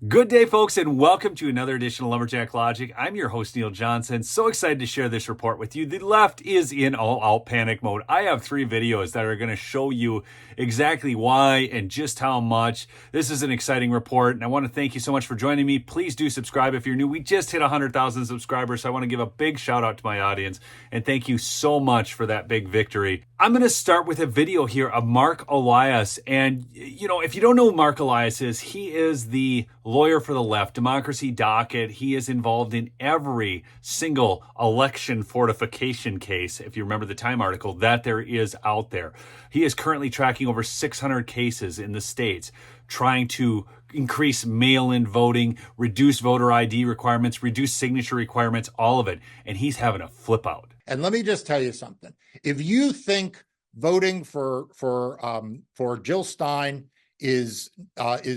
Good day, folks, and welcome to another edition of Lumberjack Logic. I'm your host, Neil Johnson. So excited to share this report with you. The left is in all-out panic mode. I have 3 videos that are going to show you exactly why and just how much. This is an exciting report, and I want to thank you so much for joining me. Please do subscribe if you're new. We just hit 100,000 subscribers, so I want to give a big shout out to my audience, and thank you so much for that big victory. I'm going to start with a video here of Mark Elias, and if you don't know who Mark Elias is, he is the lawyer for the left, Democracy Docket. He is involved in every single election fortification case, if you remember the Time article, that there is out there. He is currently tracking over 600 cases in the states, trying to increase mail-in voting, reduce voter ID requirements, reduce signature requirements, all of it. And he's having a flip out. And let me just tell you something. If you think voting for Jill Stein is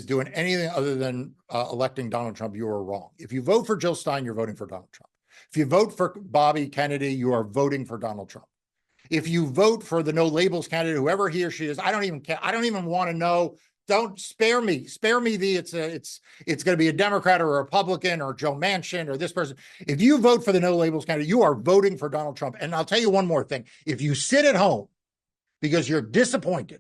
doing anything other than electing Donald Trump, you are wrong. If you vote for Jill Stein, you're voting for Donald Trump. If you vote for Bobby Kennedy, you are voting for Donald Trump. If you vote for the no labels candidate, whoever he or she is, I don't even care. I don't even want to know. Don't spare me. Spare me it's going to be a Democrat or a Republican or Joe Manchin or this person. If you vote for the no labels candidate, you are voting for Donald Trump. And I'll tell you one more thing. If you sit at home because you're disappointed,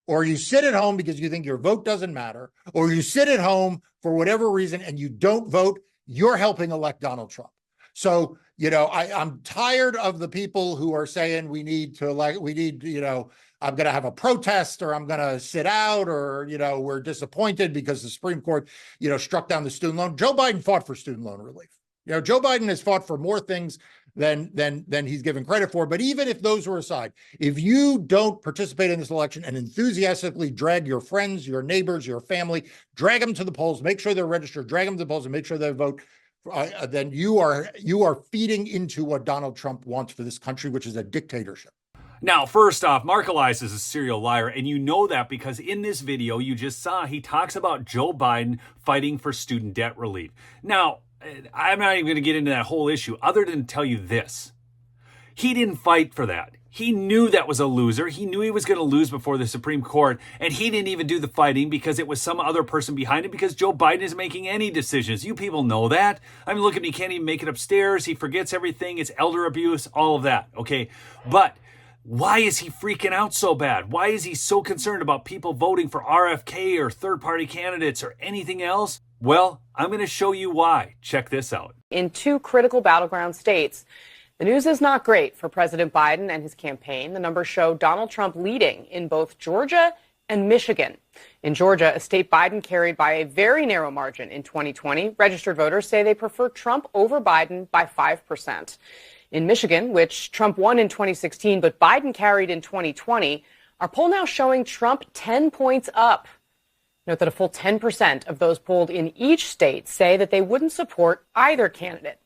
or you sit at home because you think your vote doesn't matter, or you sit at home for whatever reason and you don't vote, you're helping elect Donald Trump. So, I'm tired of the people who are saying I'm going to have a protest, or I'm going to sit out, or, we're disappointed because the Supreme Court, struck down the student loan. Joe Biden fought for student loan relief. Joe Biden has fought for more things than he's given credit for. But even if those were aside, if you don't participate in this election and enthusiastically drag your friends, your neighbors, your family, drag them to the polls, make sure they're registered, drag them to the polls and make sure they vote, then you are feeding into what Donald Trump wants for this country, which is a dictatorship. Now, first off, Mark Elias is a serial liar, and you know that because in this video you just saw, he talks about Joe Biden fighting for student debt relief. Now, I'm not even going to get into that whole issue other than tell you this. He didn't fight for that. He knew that was a loser. He knew he was going to lose before the Supreme Court, and he didn't even do the fighting because it was some other person behind it, because Joe Biden isn't making any decisions. You people know that. I mean, look at me. He can't even make it upstairs. He forgets everything. It's elder abuse, all of that. Okay. But why is he freaking out so bad? Why is he so concerned about people voting for RFK or third-party candidates or anything else? Well, I'm going to show you why. Check this out. In 2 critical battleground states, the news is not great for President Biden and his campaign. The numbers show Donald Trump leading in both Georgia and Michigan. In Georgia, a state Biden carried by a very narrow margin in 2020, registered voters say they prefer Trump over Biden by 5%. In Michigan, which Trump won in 2016 but Biden carried in 2020, our poll now showing Trump 10 points up. Note that a full 10% of those polled in each state say that they wouldn't support either candidate.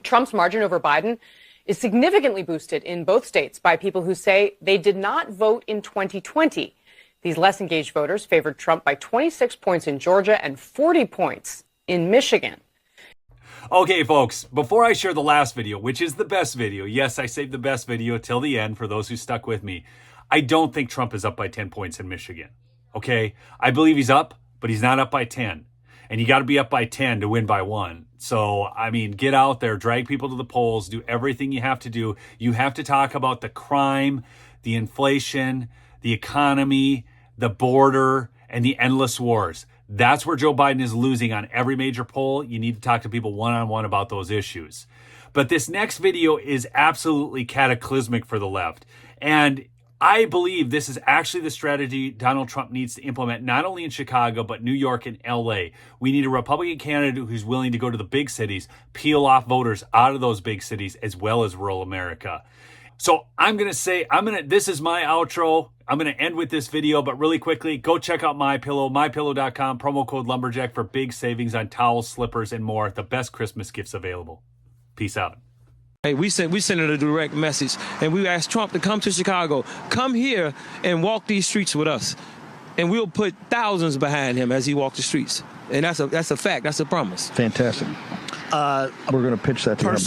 Trump's margin over Biden is significantly boosted in both states by people who say they did not vote in 2020. These less engaged voters favored Trump by 26 points in Georgia and 40 points in Michigan. Okay, folks, before I share the last video, which is the best video, yes, I saved the best video till the end for those who stuck with me. I don't think Trump is up by 10 points in Michigan. Okay? I believe he's up, but he's not up by 10. And you got to be up by 10 to win by 1. So, I mean, get out there, drag people to the polls, do everything you have to do. You have to talk about the crime, the inflation, the economy, the border, and the endless wars. That's where Joe Biden is losing on every major poll. You need to talk to people one-on-one about those issues. But this next video is absolutely cataclysmic for the left. And I believe this is actually the strategy Donald Trump needs to implement, not only in Chicago, but New York and LA. We need a Republican candidate who's willing to go to the big cities, peel off voters out of those big cities, as well as rural America. So I'm going to say, this is my outro. I'm going to end with this video, but really quickly, go check out MyPillow, mypillow.com, promo code Lumberjack for big savings on towels, slippers, and more. The best Christmas gifts available. Peace out. Hey, we sent a direct message, and we asked Trump to come to Chicago, come here and walk these streets with us, and we'll put thousands behind him as he walks the streets. And that's a fact. That's a promise. Fantastic. We're going to pitch that to him.